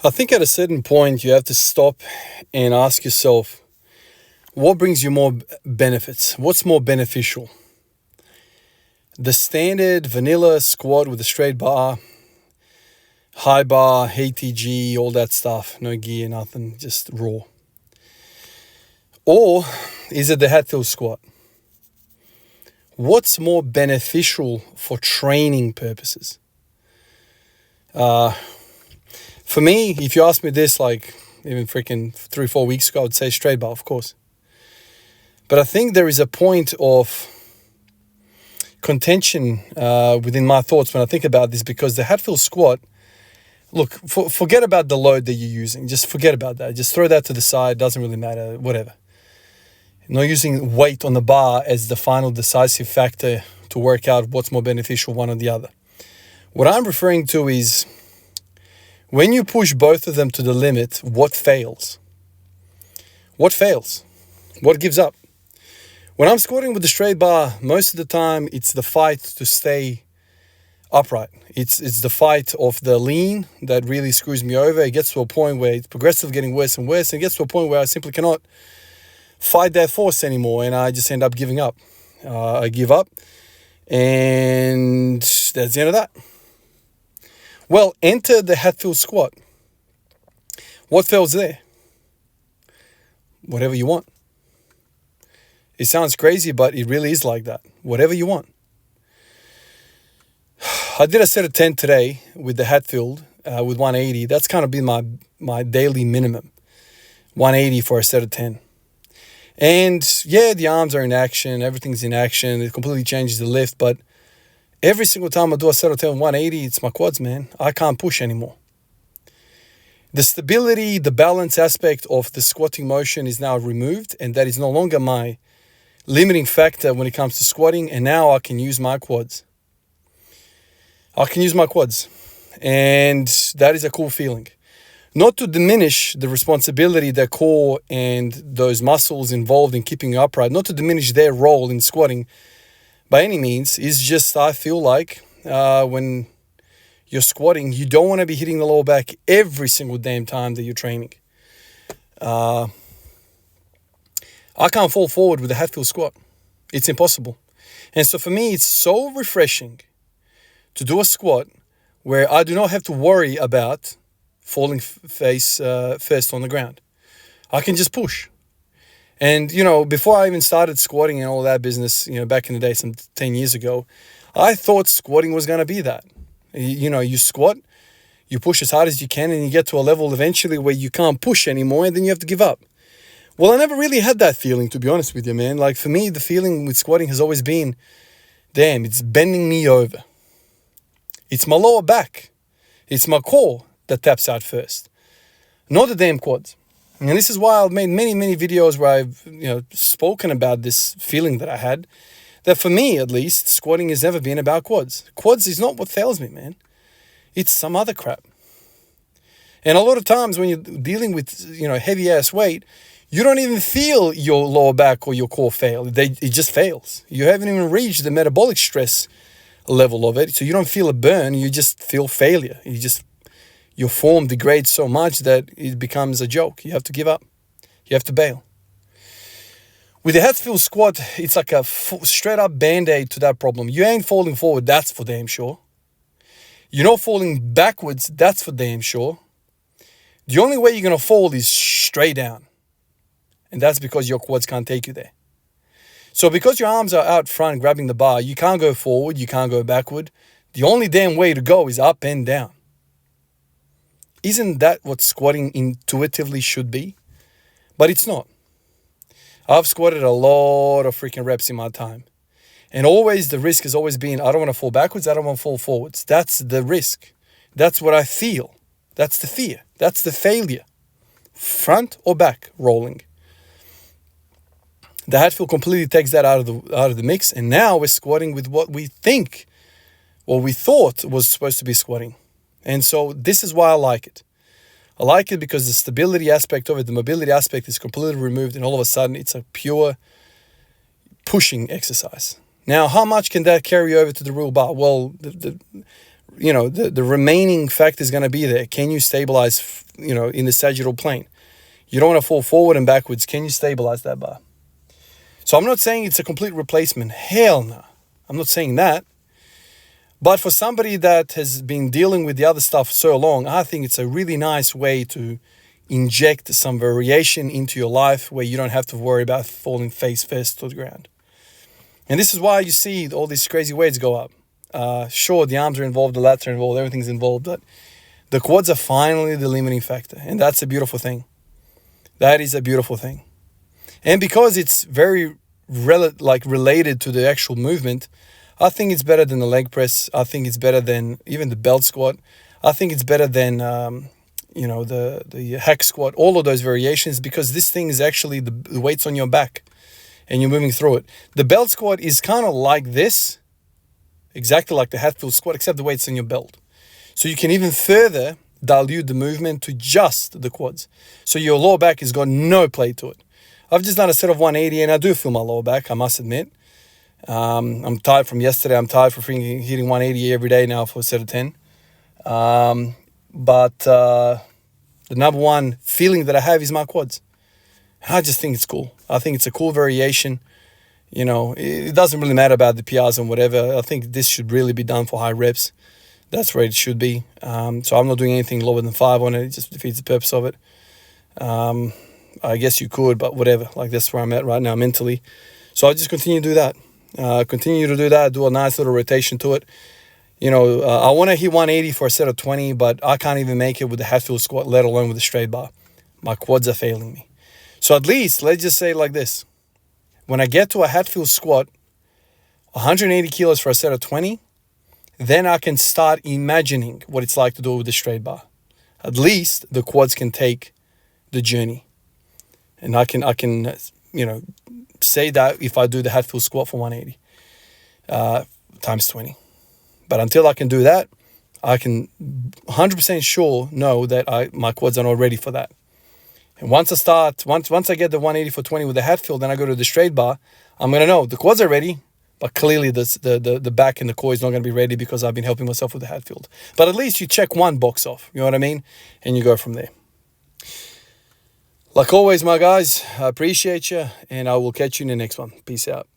I think at a certain point you have to stop and ask yourself, what brings you more benefits? What's more beneficial? The standard vanilla squat with a straight bar, high bar, ATG, all that stuff, no gear, nothing, just raw. Or is it the Hatfield squat? What's more beneficial for training purposes? For me, if you ask me this, like even freaking 3-4 weeks ago, I would say straight bar, of course. But I think there is a point of contention within my thoughts when I think about this, because the Hatfield squat, look, forget about the load that you're using. Just forget about that. Just throw that to the side. Doesn't really matter, whatever. Not using weight on the bar as the final decisive factor to work out what's more beneficial, one or the other. What I'm referring to is when you push both of them to the limit, what fails? What fails? What gives up? When I'm squatting with the straight bar, most of the time it's the fight to stay upright. It's the fight of the lean that really screws me over. It gets to a point where it's progressively getting worse and worse, and it gets to a point where I simply cannot fight that force anymore, and I just end up giving up. I give up, and that's the end of that. Well, enter the Hatfield squat. What fails there? Whatever you want. It sounds crazy, but it really is like that. Whatever you want. I did a set of 10 today with the Hatfield with 180. That's kind of been my daily minimum. 180 for a set of 10. And yeah, the arms are in action. Everything's in action. It completely changes the lift, but every single time I do a set of 10 180, it's my quads, man. I can't push anymore. The stability, the balance aspect of the squatting motion is now removed, and that is no longer my limiting factor when it comes to squatting, and now I can use my quads. And that is a cool feeling. Not to diminish the responsibility that core and those muscles involved in keeping you upright, not to diminish their role in squatting, by any means. Is just I feel like when you're squatting, you don't want to be hitting the lower back every single damn time that you're training. I can't fall forward with a Hatfield squat. It's impossible. And so for me, it's so refreshing to do a squat where I do not have to worry about falling face first on the ground. I can just push. And, before I even started squatting and all that business, back in the day, some 10 years ago, I thought squatting was going to be that. You squat, you push as hard as you can, and you get to a level eventually where you can't push anymore, and then you have to give up. Well, I never really had that feeling, to be honest with you, man. Like, for me, the feeling with squatting has always been, damn, it's bending me over. It's my lower back. It's my core that taps out first. Not the damn quads. And this is why I've made many, many videos where I've, spoken about this feeling that I had, that for me, at least, squatting has never been about quads. Quads is not what fails me, man. It's some other crap. And a lot of times when you're dealing with, heavy-ass weight, you don't even feel your lower back or your core fail. It just fails. You haven't even reached the metabolic stress level of it, so you don't feel a burn. You just feel failure. Your form degrades so much that it becomes a joke. You have to give up. You have to bail. With the Hatfield squat, it's like a straight up band-aid to that problem. You ain't falling forward, that's for damn sure. You're not falling backwards, that's for damn sure. The only way you're going to fall is straight down. And that's because your quads can't take you there. So because your arms are out front grabbing the bar, you can't go forward, you can't go backward. The only damn way to go is up and down. Isn't that what squatting intuitively should be? But it's not. I've squatted a lot of freaking reps in my time. And always the risk has always been, I don't want to fall backwards, I don't want to fall forwards. That's the risk. That's what I feel. That's the fear. That's the failure. Front or back rolling. The Hatfield completely takes that out of the mix, and now we're squatting with what we thought was supposed to be squatting. And so this is why I like it. I like it because the stability aspect of it, the mobility aspect is completely removed, and all of a sudden it's a pure pushing exercise. Now, how much can that carry over to the real bar? Well, the the remaining factor is going to be there. Can you stabilize, in the sagittal plane? You don't want to fall forward and backwards. Can you stabilize that bar? So I'm not saying it's a complete replacement. Hell no. I'm not saying that. But for somebody that has been dealing with the other stuff so long, I think it's a really nice way to inject some variation into your life where you don't have to worry about falling face first to the ground. And this is why you see all these crazy weights go up. Sure, the arms are involved, the lats are involved, everything's involved, but the quads are finally the limiting factor. And that's a beautiful thing. That is a beautiful thing. And because it's very related to the actual movement, I think it's better than the leg press. I think it's better than even the belt squat. I think it's better than the hack squat, all of those variations, because this thing is actually the weight's on your back and you're moving through it. The belt squat is kind of like this, exactly like the Hatfield squat, except the weight's on your belt. So you can even further dilute the movement to just the quads. So your lower back has got no play to it. I've just done a set of 180 and I do feel my lower back, I must admit. I'm tired from yesterday. I'm tired for freaking hitting 180 every day now for a set of 10. But the number one feeling that I have is my quads. I just think it's cool. I think it's a cool variation. It doesn't really matter about the PRs and whatever. I think this should really be done for high reps. That's where it should be. So I'm not doing anything lower than 5 on it. It just defeats the purpose of it. I guess you could, but whatever. Like, that's where I'm at right now mentally. So I'll just continue to do that. Do a nice little rotation to it. I want to hit 180 for a set of 20, but I can't even make it with the Hatfield squat, let alone with the straight bar. My quads are failing me. So at least, let's just say it like this. When I get to a Hatfield squat, 180 kilos for a set of 20, then I can start imagining what it's like to do it with the straight bar. At least the quads can take the journey. And I can say that if I do the Hatfield squat for 180 times 20. But until I can do that, I can 100% sure know that my quads are not ready for that. And once I get the 180 for 20 with the Hatfield, then I go to the straight bar, I'm going to know the quads are ready, but clearly the back and the core is not going to be ready because I've been helping myself with the Hatfield. But at least you check one box off, you know what I mean? And you go from there. Like always, my guys, I appreciate you, and I will catch you in the next one. Peace out.